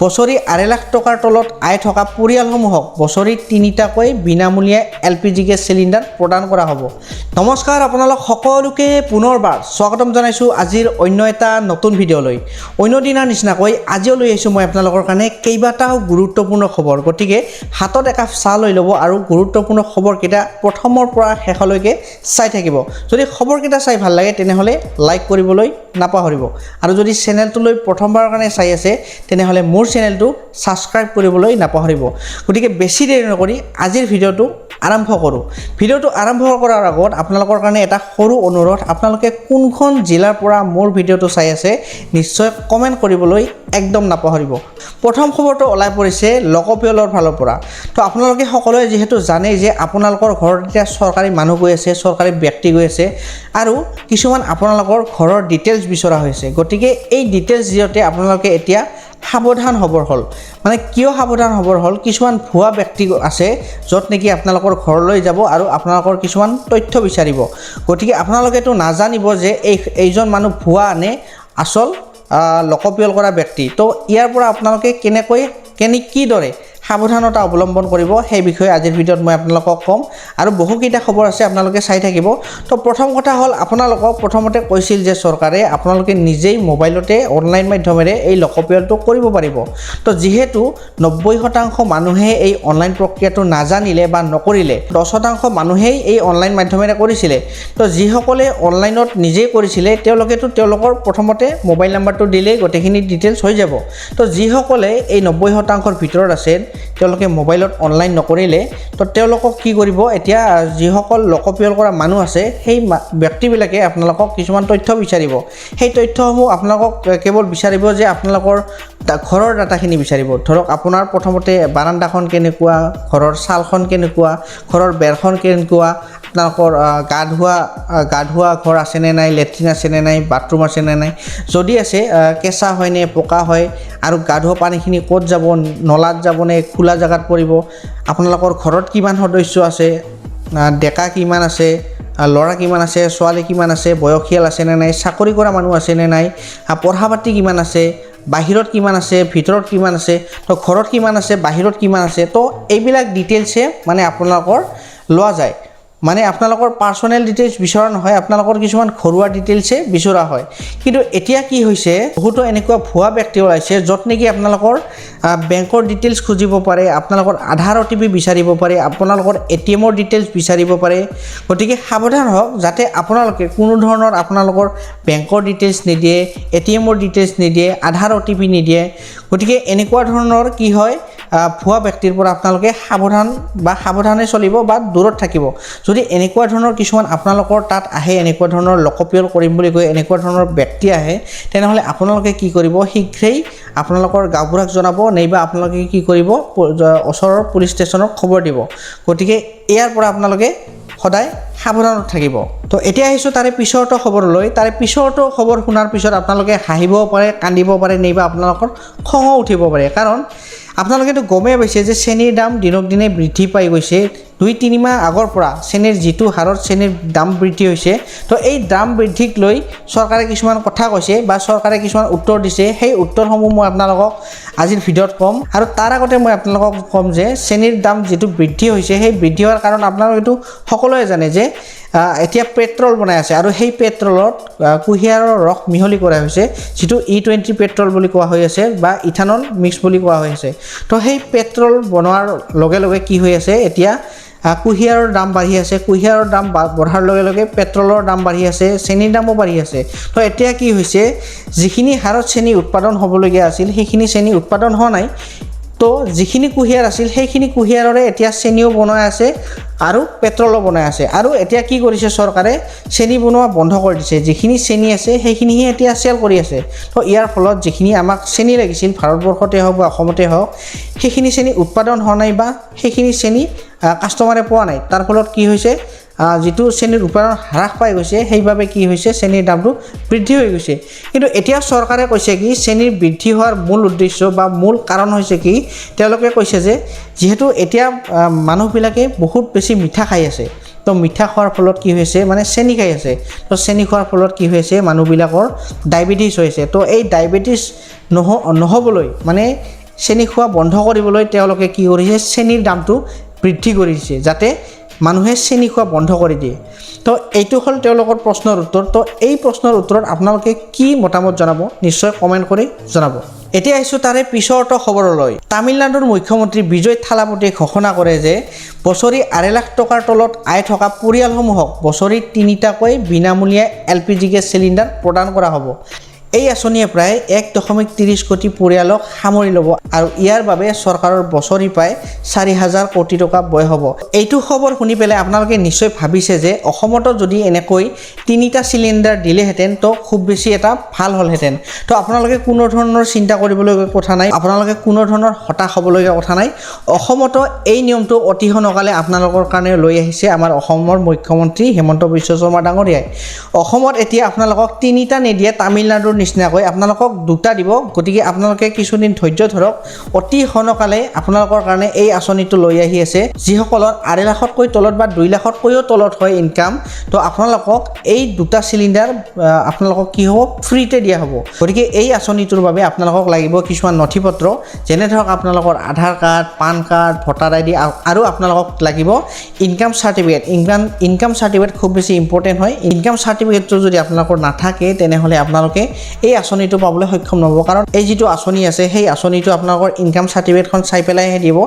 বছৰি 2.5 লাখ টকাৰ তলত আয় থকা পৰিয়ালসমূহক বছৰি 3টাকৈ বিনামূলীয়া LPG গেছ সিলিণ্ডাৰ প্ৰদান কৰা হ'ব। নমস্কাৰ, আপোনালোক সকলোকে পুনৰবাৰ স্বাগতম জনাইছোঁ আজিৰ অন্য এটা নতুন ভিডিঅ'লৈ। অন্য দিনাৰ নিচিনাকৈ আজিও লৈ আহিছোঁ মই আপোনালোকৰ কাৰণে কেইবাটাও গুৰুত্বপূৰ্ণ খবৰ। গতিকে হাতত একাপ চাহ লৈ ল'ব আৰু গুৰুত্বপূৰ্ণ খবৰকেইটা প্ৰথমৰ পৰা শেষলৈকে চাই থাকিব। যদি খবৰকেইটা চাই ভাল লাগে তেনেহ'লে লাইক কৰিবলৈ নাপাহৰিব আৰু যদি চেনেলটোলৈ প্ৰথমবাৰৰ কাৰণে চাই আছে তেনেহ'লে মোৰ চেনেলটো ছাবস্ক্ৰাইব কৰিবলৈ নাপাহৰিব। গতিকে বেছি দেৰি নকৰি আজিৰ ভিডিঅ'টো আৰম্ভ কৰোঁ। ভিডিঅ'টো আৰম্ভ কৰাৰ আগত আপোনালোকৰ কাৰণে এটা সৰু অনুৰোধ, আপোনালোকে কোনখন জিলাৰ পৰা মোৰ ভিডিঅ'টো চাই আছে নিশ্চয় কমেণ্ট কৰিবলৈ একদম নাপাহৰিব। প্ৰথম খবৰটো ওলাই পৰিছে লোকপিয়লৰ ফালৰ পৰা। তো আপোনালোকে সকলোৱে যিহেতু জানেই যে আপোনালোকৰ ঘৰত এতিয়া চৰকাৰী মানুহ গৈ আছে, চৰকাৰী ব্যক্তি গৈ আছে আৰু কিছুমান আপোনালোকৰ ঘৰৰ ডিটেইলছ বিচৰা হৈছে। গতিকে এই ডিটেইলছ দিওঁতে আপোনালোকে এতিয়া সাৱধান হ'বৰ হ'ল। মানে কিয় সাৱধান হ'বৰ হ'ল, কিছুমান ভুৱা ব্যক্তি আছে য'ত নেকি আপোনালোকৰ ঘৰলৈ যাব আৰু আপোনালোকৰ কিছুমান তথ্য বিচাৰিব। গতিকে আপোনালোকেতো নাজানিব যে এইজন মানুহ ভুৱা নে আচল লোকপিয়ল কৰা ব্যক্তি। তো ইয়াৰ পৰা আপোনালোকে কিদৰে সাৱধানতা অৱলম্বন কৰিব সেই বিষয়ে আজিৰ ভিডিঅ'ত মই আপোনালোকক ক'ম আৰু বহুকেইটা খবৰ আছে, আপোনালোকে চাই থাকিব। তো প্ৰথম কথা হ'ল, আপোনালোকক প্ৰথমতে কৈছিল যে চৰকাৰে আপোনালোকে নিজেই মোবাইলতে অনলাইন মাধ্যমেৰে এই লোকপিয়লটো কৰিব পাৰিব। তো যিহেতু 90% মানুহে এই অনলাইন প্ৰক্ৰিয়াটো নাজানিলে বা নকৰিলে, 10% মানুহেই এই অনলাইন মাধ্যমেৰে কৰিছিলে। তো যিসকলে অনলাইনত নিজেই কৰিছিলে তেওঁলোকেতো তেওঁলোকৰ প্ৰথমতে মোবাইল নাম্বাৰটো দিলেই গোটেইখিনি ডিটেইলছ হৈ যাব। তো যিসকলে এই 90%ৰ ভিতৰত আছে তেওঁলোকে মোবাইলত অনলাইন নকৰিলে, তো তেওঁলোকক কি কৰিব, এতিয়া যিসকল লোকপিয়ল কৰা মানুহ আছে সেই ব্যক্তিবিলাকে আপোনালোকক কিছুমান তথ্য বিচাৰিব। সেই তথ্যসমূহ আপোনালোকক কেৱল বিচাৰিব যে আপোনালোকৰ ঘৰৰ ডাটাখিনি বিচাৰিব। ধৰক আপোনাৰ প্ৰথমতে বাৰাণ্ডাখন কেনেকুৱা, ঘৰৰ ছালখন কেনেকুৱা, ঘৰৰ বেৰখন কেনেকুৱা, আপোনালোকৰ গা ধোৱা ঘৰ আছেনে নাই, লেট্ৰিন আছেনে নাই, বাথৰুম আছেনে নাই, যদি আছে কেঁচা হয় নে পকা হয়, আৰু গা ধোৱা পানীখিনি ক'ত যাব, নলাত যাবনে খোলা জেগাত পৰিব, আপোনালোকৰ ঘৰত কিমান সদস্য আছে, ডেকা কিমান আছে, ল'ৰা কিমান আছে, ছোৱালী কিমান আছে, বয়সীয়াল আছেনে নাই, চাকৰি কৰা মানুহ আছেনে নাই, পঢ়া পাতি কিমান আছে, বাহিৰত কিমান আছে, ভিতৰত কিমান আছে, তো ঘৰত কিমান আছে, বাহিৰত কিমান আছে। তো এইবিলাক ডিটেইলছে মানে আপোনালোকৰ লোৱা যায়। মানে আপোনালোকৰ পাৰ্চনেল ডিটেইলছ বিচৰা নহয়, আপোনালোকৰ কিছুমান ঘৰুৱা ডিটেইলছে বিচৰা হয়। কিন্তু এতিয়া কি হৈছে, বহুতো এনেকুৱা ভুৱা ব্যক্তি ওলাইছে য'ত নেকি আপোনালোকৰ বেংকৰ ডিটেইলছ খুজিব পাৰে, আপোনালোকৰ আধাৰ OTP বিচাৰিব পাৰে, আপোনালোকৰ ATMৰ ডিটেইলছ বিচাৰিব পাৰে। গতিকে সাৱধান হওক যাতে আপোনালোকে কোনো ধৰণৰ আপোনালোকৰ বেংকৰ ডিটেইলছ নিদিয়ে, ATMৰ ডিটেইলছ নিদিয়ে, আধাৰ OTP নিদিয়ে। গতিকে এনেকুৱা ধৰণৰ কি হয়, ভুৱা ব্যক্তিৰ পৰা আপোনালোকে সাৱধানে চলিব বা দূৰত থাকিব। যদি এনেকুৱা ধৰণৰ কিছুমান আপোনালোকৰ তাত আহে, এনেকুৱা ধৰণৰ লোকপিয়ল কৰিম বুলি কৈ এনেকুৱা ধৰণৰ ব্যক্তি আহে, তেনেহ'লে আপোনালোকে কি কৰিব, শীঘ্ৰেই আপোনালোকৰ গাঁওবুঢ়াক জনাব, নাইবা আপোনালোকে কি কৰিব, ওচৰৰ পুলিচ ষ্টেচনক খবৰ দিব। গতিকে ইয়াৰ পৰা আপোনালোকে সদায় সাৱধানত থাকিব। তো এতিয়া আহিছোঁ তাৰে পিছৰটো খবৰলৈ। তাৰে পিছৰটো খবৰ শুনাৰ পিছত আপোনালোকে হাঁহিবও পাৰে, কান্দিব পাৰে, নাইবা আপোনালোকৰ খঙো উঠিব পাৰে। কাৰণ আপোনালোকেতো গমেই পাইছে যে চেনীৰ দাম দিনক দিনে বৃদ্ধি পাই গৈছে। 2-3 মাহ আগৰ পৰা চেনীৰ যিটো হাৰত চেনীৰ দাম বৃদ্ধি হৈছে, তো এই দাম বৃদ্ধিক লৈ চৰকাৰে কিছুমান কথা কৈছে বা চৰকাৰে কিছুমান উত্তৰ দিছে। সেই উত্তৰসমূহ মই আপোনালোকক আজিৰ ভিডিঅ'ত ক'ম। আৰু তাৰ আগতে মই আপোনালোকক ক'ম যে চেনীৰ দাম যিটো বৃদ্ধি হৈছে, সেই বৃদ্ধি হোৱাৰ কাৰণ আপোনালোকেতো সকলোৱে জানে যে এতিয়া পেট্ৰল বনাই আছে আৰু সেই পেট্ৰলত কুঁহিয়াৰৰ ৰস মিহলি কৰা হৈছে, যিটো E20 পেট্ৰল বুলি কোৱা হৈ আছে বা ইথানল মিক্স বুলি কোৱা হৈ আছে। তো সেই পেট্ৰল বনোৱাৰ লগে লগে কি হৈ আছে, এতিয়া কুঁহিয়াৰৰ দাম বাঢ়ি আছে। কুঁহিয়াৰৰ দাম বঢ়াৰ লগে লগে পেট্ৰলৰ দাম বাঢ়ি আছে, চেনীৰ দামো বাঢ়ি আছে। তো এতিয়া কি হৈছে, যিখিনি হাৰত চেনী উৎপাদন হ'বলগীয়া আছিল সেইখিনি চেনী উৎপাদন হোৱা নাই। তো যিখিনি কুঁহিয়াৰ আছিল সেইখিনি কুঁহিয়াৰৰে এতিয়া চেনীও বনাই আছে আৰু পেট্ৰলো বনাই আছে। আৰু এতিয়া কি কৰিছে চৰকাৰে, চেনী বনোৱা বন্ধ কৰি দিছে। যিখিনি চেনী আছে সেইখিনিহে এতিয়া চেল কৰি আছে। তো ইয়াৰ ফলত যিখিনি আমাক চেনী লাগিছিল ভাৰতবৰ্ষতে হওক বা অসমতে হওক, সেইখিনি চেনী উৎপাদন হোৱা নাই বা সেইখিনি চেনী কাষ্টমাৰে পোৱা নাই। তাৰ ফলত কি হৈছে, যিটো চেনীৰ উৎপাদন হ্ৰাস পাই গৈছে, সেইবাবে কি হৈছে, চেনীৰ দামটো বৃদ্ধি হৈ গৈছে। কিন্তু এতিয়া চৰকাৰে কৈছে কি, চেনীৰ বৃদ্ধি হোৱাৰ মূল উদ্দেশ্য বা মূল কাৰণ হৈছে কি, তেওঁলোকে কৈছে যে যিহেতু এতিয়া মানুহবিলাকে বহুত বেছি মিঠা খাই আছে, তো মিঠা খোৱাৰ ফলত কি হৈছে, মানে চেনি খাই আছে। তো চেনি খোৱাৰ ফলত কি হৈছে, মানুহবিলাকৰ ডায়েবেটিছ হৈছে। তো এই ডায়েবেটিছ নহ'বলৈ মানে চেনি খোৱা বন্ধ কৰিবলৈ তেওঁলোকে কি কৰিছে চেনিৰ দামটো বৃদ্ধি কৰিছে যাতে মানুহে চেনি খোৱা বন্ধ কৰি দিয়ে তো এইটো হ'ল তেওঁলোকৰ প্ৰশ্নৰ উত্তৰ তো এই প্ৰশ্নৰ উত্তৰত আপোনালোকে কি মতামত জনাব নিশ্চয় কমেণ্ট কৰি জনাব এতিয়া আহিছোঁ তাৰে পিছৰ খবৰলৈ তামিলনাডুৰ মুখ্যমন্ত্ৰী বিজয় থালাপতিয়ে ঘোষণা কৰে যে বছৰি 2.5 লাখ টকাৰ তলত আয় থকা পৰিয়ালসমূহক বছৰি 3টাকৈ বিনামূলীয়া LPG গেছ চিলিণ্ডাৰ প্ৰদান কৰা হ'ব এই আঁচনিয়ে প্ৰায় 1.30 কোটি পৰিয়ালক সামৰি ল'ব আৰু ইয়াৰ বাবে চৰকাৰৰ বছৰি প্ৰায় 4,000 কোটি টকা ব্যয় হ'ব এইটো খবৰ শুনি পেলাই আপোনালোকে নিশ্চয় ভাবিছে যে অসমতো যদি এনেকৈ 3টা চিলিণ্ডাৰ দিলেহেঁতেন তো খুব বেছি এটা ভাল হ'লহেঁতেন তো আপোনালোকে কোনো ধৰণৰ চিন্তা কৰিবলগীয়া কথা নাই আপোনালোকে কোনো ধৰণৰ হতাশ হ'বলগীয়া কথা নাই অসমতো এই নিয়মটো অতি সোনকালে আপোনালোকৰ কাৰণে লৈ আহিছে আমাৰ অসমৰ মুখ্যমন্ত্ৰী হিমন্ত বিশ্ব শৰ্মা ডাঙৰীয়াই অসমত এতিয়া আপোনালোকক 3টা নিদিয়ে তামিলনাডুৰ নিচিনাকৈ আপোনালোকক 2টা দিব গতিকে আপোনালোকে কিছুদিন ধৈৰ্য ধৰক অতি সোনকালে আপোনালোকৰ কাৰণে এই আঁচনিটো লৈ আহি আছে যিসকলৰ 2.5 লাখতকৈ তলত বা 2 লাখতকৈও তলত হয় ইনকাম তো আপোনালোকক এই 2টা চিলিণ্ডাৰ আপোনালোকক কি হ'ব ফ্ৰীতে দিয়া হ'ব গতিকে এই আঁচনিটোৰ বাবে আপোনালোকক লাগিব কিছুমান নথিপত্ৰ যেনে ধৰক আপোনালোকৰ Aadhaar card PAN card voter ID আৰু আপোনালোকক লাগিব ইনকাম চাৰ্টিফিকেট ইনকাম চাৰ্টিফিকেট খুব বেছি ইম্পৰ্টেণ্ট হয় ইনকাম চাৰ্টিফিকেটটো যদি আপোনালোকৰ নাথাকে তেনেহ'লে আপোনালোকে এই আঁচনিটো পাবলৈ সক্ষম নহ'ব কাৰণ এই যিটো আঁচনি আছে সেই আঁচনিটো আপোনালোকৰ ইনকাম চাৰ্টিফিকেটখন চাই পেলাইহে দিব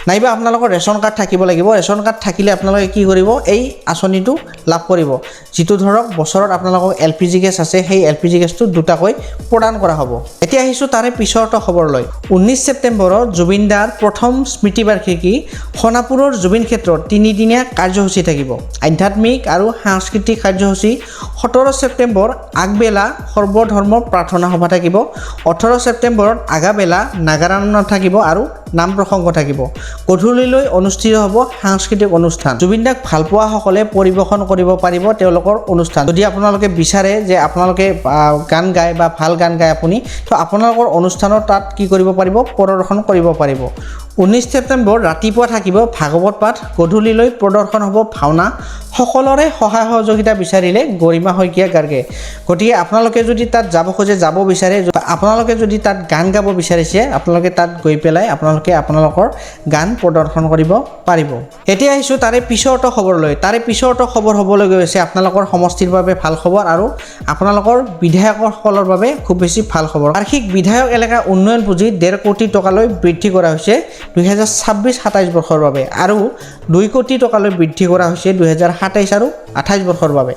নাইবা আপোনালোকৰ ৰেচন কাৰ্ড থাকিব লাগিব ৰেচন কাৰ্ড থাকিলে আপোনালোকে কি কৰিব এই আঁচনিটো লাভ কৰিব যিটো ধৰক বছৰত আপোনালোকক LPG গেছ আছে সেই LPG গেছটো 2টাকৈ প্ৰদান কৰা হ'ব এতিয়া আহিছোঁ তাৰে পিছৰ খবৰলৈ 19 ছেপ্টেম্বৰত জুবিন দাৰ প্ৰথম স্মৃতি বাৰ্ষিকী সোণাপুৰৰ জুবিন ক্ষেত্ৰত 3দিনীয়া কাৰ্যসূচী থাকিব আধ্যাত্মিক আৰু সাংস্কৃতিক কাৰ্যসূচী 17 ছেপ্টেম্বৰ আগবেলা সৰ্বধৰ্ম প্ৰাৰ্থনা সভা থাকিব 18 ছেপ্টেম্বৰত আগাবেলা নাগাৰান থাকিব আৰু নাম প্ৰসংগ থাকিব গধূলিলৈ অনুষ্ঠিত হ'ব সাংস্কৃতিক অনুষ্ঠান জুবিন দাক ভাল পোৱাসকলে পৰিৱেশন কৰিব পাৰিব তেওঁলোকৰ অনুষ্ঠান যদি আপোনালোকে বিচাৰে যে আপোনালোকে গান গায় বা ভাল গান গায় আপুনি তো আপোনালোকৰ অনুষ্ঠানত তাত কি কৰিব পাৰিব প্ৰদৰ্শন কৰিব পাৰিব 19 ছেপ্টেম্বৰ ৰাতিপুৱা থাকিব ভাগৱত পাঠ গধূলিলৈ প্ৰদৰ্শন হ'ব ভাওনা সকলোৰে সহায় সহযোগিতা বিচাৰিলে গৰিমা শইকীয়া গাৰ্গে গতিকে আপোনালোকে যদি তাত যাব খোজে যাব বিচাৰে আপোনালোকে যদি তাত গান গাব বিচাৰিছে আপোনালোকে তাত গৈ পেলাই আপোনালোকৰ গান প্ৰদৰ্শন কৰিব পাৰিব এতিয়া আহিছোঁ তাৰে পিছৰ খবৰলৈ তাৰে পিছৰ খবৰ হ'বলৈ গৈছে আপোনালোকৰ সমষ্টিৰ বাবে ভাল খবৰ আৰু আপোনালোকৰ বিধায়কসকলৰ বাবে খুব বেছি ভাল খবৰ বাৰ্ষিক বিধায়ক এলেকা উন্নয়ন পুঁজি 1.5 কোটি টকালৈ বৃদ্ধি কৰা হৈছে 2026-27 বৰ্ষৰ বাবে আৰু 2 কোটি টকালৈ বৃদ্ধি কৰা হৈছে 2027 আৰু 28 বৰ্ষৰ বাবে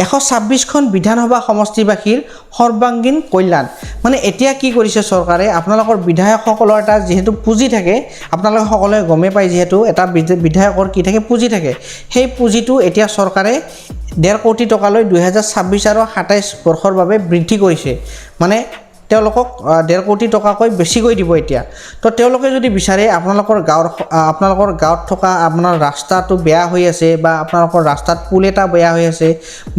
126খন বিধানসভা সমষ্টিবাসীৰ সৰ্বাংগীন কল্যাণ মানে এতিয়া কি কৰিছে চৰকাৰে আপোনালোকৰ বিধায়কসকলৰ এটা যেহেতু পুঁজি থাকে আপোনালোকে সকলোৱে গমে পায় যেহেতু এটা বিধায়কৰ কি থাকে পুঁজি থাকে সেই পুঁজিটো এতিয়া চৰকাৰে 1.5 কোটি টকালৈ 2026 আৰু 27 বৰ্ষৰ বাবে বৃদ্ধি কৰিছে মানে তেওঁলোকক 1.5 কোটি টকাকৈ বেছিকৈ দিব এতিয়া তো তেওঁলোকে যদি বিচাৰে আপোনালোকৰ গাঁৱত থকা আপোনাৰ ৰাস্তাটো বেয়া হৈ আছে বা আপোনালোকৰ ৰাস্তাত পুল এটা বেয়া হৈ আছে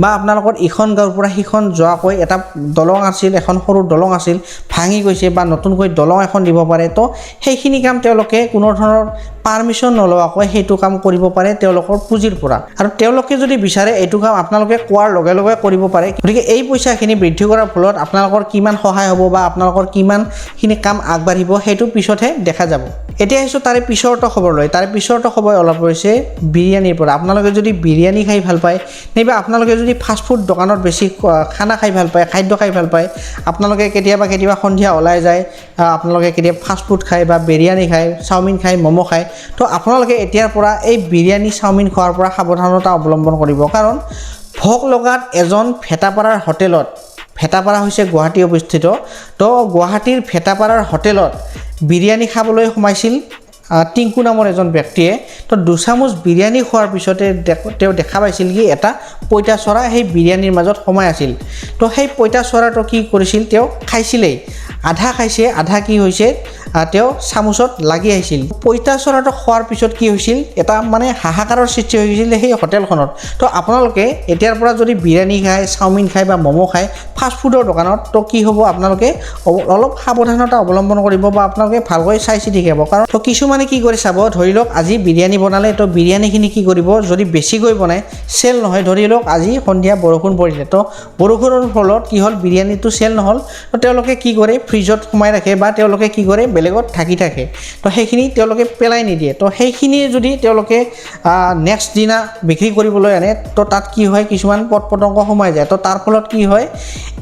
বা আপোনালোকৰ ইখন গাঁৱৰ পৰা সিখন যোৱাকৈ এটা দলং আছিল এখন সৰু দলং আছিল ভাঙি গৈছে বা নতুনকৈ দলং এখন দিব পাৰে তো সেইখিনি কাম তেওঁলোকে কোনো ধৰণৰ পাৰমিশ্যন নলোৱাকৈ সেইটো কাম কৰিব পাৰে তেওঁলোকৰ পুঁজিৰ পৰা আৰু তেওঁলোকে যদি বিচাৰে এইটো কাম আপোনালোকে কোৱাৰ লগে লগে কৰিব পাৰে গতিকে এই পইচাখিনি বৃদ্ধি কৰাৰ ফলত আপোনালোকৰ কিমান সহায় হ'ব বা আপোনালোকৰ কিমানখিনি কাম আগবাঢ়িব সেইটো পিছতহে দেখা যাব এতিয়া আহিছোঁ তাৰে পিছৰ খবৰলৈ তাৰে পিছৰ খবৰ অলপ হৈছে বিৰিয়ানীৰ পৰা আপোনালোকে যদি বিৰিয়ানী খাই ভাল পায় নাইবা আপোনালোকে যদি ফাষ্ট ফুড দোকানত বেছি খানা খাই ভাল পায় খাদ্য খাই ভাল পায় আপোনালোকে কেতিয়াবা সন্ধিয়া ওলাই যায় আপোনালোকে কেতিয়াবা ফাষ্ট ফুড খায় বা বিৰিয়ানী খায় চাওমিন খায় ম'ম' খায় তো আপোনালোকে এতিয়াৰ পৰা এই বিৰিয়ানী চাওমিন খোৱাৰ পৰা সাৱধানতা অৱলম্বন কৰিব কাৰণ ভোক লগাত এজন ভেটাপাৰাৰ হোটেলত ভেটাপাৰা হৈছে গুৱাহাটী অৱস্থিত তো গুৱাহাটীৰ ভেটাপাৰাৰ হোটেলত বিৰিয়ানী খাবলৈ সোমাইছিল টিংকু নামৰ এজন ব্যক্তিয়ে তো 2 চামুচ বিৰিয়ানী খোৱাৰ পিছতে তেওঁ দেখা পাইছিল কি এটা পঁইতাচোৰা সেই বিৰিয়ানীৰ মাজত সোমাই আছিল তো সেই পঁইতাচোৰাটো কি কৰিছিল তেওঁ খাইছিলেই আধা খাইছে আধা কি হৈছে তেওঁ চামুচত লাগি আহিছিল পঁইতাচোৰাটো খোৱাৰ পিছত কি হৈছিল এটা মানে হাহাকাৰৰ সৃষ্টি হৈ গৈছিল সেই হোটেলখনত তো আপোনালোকে এতিয়াৰ পৰা যদি বিৰিয়ানী খায় চাওমিন খায় বা ম'ম' খায় ফাষ্ট ফুডৰ দোকানত তো কি হ'ব আপোনালোকে অলপ সাৱধানতা অৱলম্বন কৰিব বা আপোনালোকে ভালকৈ চাই চিতি খাব কাৰণ তো কিছুমানে কি কৰি চাব ধৰি লওক আজি বিৰিয়ানী বনালে তো বিৰিয়ানীখিনি কি কৰিব যদি বেছিকৈ বনায় চেল নহয় ধৰি লওক আজি সন্ধিয়া বৰষুণ পৰিলে তো বৰষুণৰ ফলত কি হ'ল বিৰিয়ানীটো চেল নহ'ল তো তেওঁলোকে কি কৰে ফ্ৰিজত সোমাই ৰাখে বা তেওঁলোকে কি কৰে বেলেগত ঢাকি থাকে তো সেইখিনি তেওঁলোকে পেলাই নিদিয়ে তো সেইখিনি যদি তেওঁলোকে নেক্সট দিনা বিক্ৰী কৰিবলৈ আনে তো তাত কি হয় কিছুমান পট পতংগ সোমাই যায় তো তাৰ ফলত কি হয়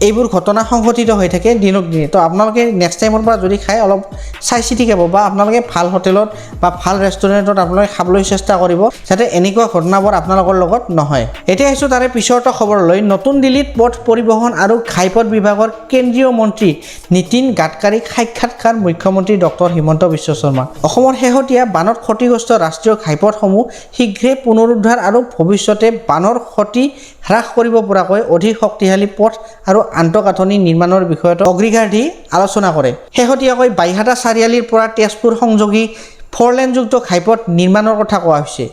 এইবোৰ ঘটনা সংঘটিত হৈ থাকে দিনক দিনে তো আপোনালোকে নেক্সট টাইমৰ পৰা যদি খায় অলপ চাই চিতি খাব বা আপোনালোকে ভাল হোটেলত বা ভাল ৰেষ্টুৰেণ্টত আপোনালোকে খাবলৈ চেষ্টা কৰিব যাতে এনেকুৱা ঘটনাবোৰ আপোনালোকৰ লগত নহয় এতিয়া আহিছোঁ তাৰে পিছৰটো খবৰলৈ নতুন দিল্লীত পথ পৰিবহণ আৰু ঘাইপথ বিভাগৰ কেন্দ্ৰীয় মন্ত্ৰী নীতিন গাডকাৰীক সাক্ষাৎকাৰ মুখ্যমন্ত্ৰী ডক্টৰ হিমন্ত বিশ্ব শৰ্মা অসমৰ শেহতীয়া বানত ক্ষতিগ্ৰস্ত ৰাষ্ট্ৰীয় ঘাইপথসমূহ শীঘ্ৰে পুনৰুদ্ধাৰ আৰু ভৱিষ্যতে বানৰ ক্ষতি হ্ৰাস কৰিব পৰাকৈ অধিক শক্তিশালী পথ আৰু আন্তঃগাঁথনি নিৰ্মাণৰ বিষয়ত অগ্ৰাধিকাৰ দি আলোচনা কৰে শেহতীয়াকৈ বাইহাটা চাৰিআলিৰ পৰা তেজপুৰ সংযোগী 4-লেনযুক্ত ঘাইপথ নিৰ্মাণৰ কথা কোৱা হৈছে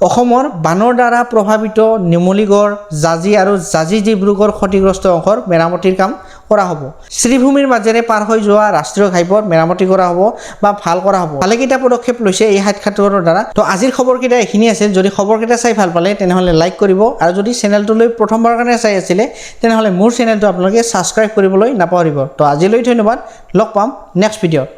অসমৰ বানৰ দ্বাৰা প্ৰভাৱিত নুমলীগড় জাজি আৰু জাজি ডিব্ৰুগড় ক্ষতিগ্ৰস্ত অংশৰ মেৰামতিৰ কাম কৰা হ'ব শ্ৰীভূমিৰ মাজেৰে পাৰ হৈ যোৱা ৰাষ্ট্ৰীয় ঘাইপথ মেৰামতি কৰা হ'ব বা ভাল কৰা হ'ব ভালেকেইটা পদক্ষেপ লৈছে এই সাক্ষাৎকাৰৰ দ্বাৰা তো আজিৰ খবৰকেইটা এইখিনি আছে যদি খবৰকেইটা চাই ভাল পালে তেনেহ'লে লাইক কৰিব আৰু যদি চেনেলটোলৈ প্ৰথমবাৰৰ কাৰণে চাই আছিলে তেনেহ'লে মোৰ চেনেলটো আপোনালোকে ছাবস্ক্ৰাইব কৰিবলৈ নাপাহৰিব তো আজিলৈ ধন্যবাদ লগ পাম নেক্সট ভিডিঅ'ত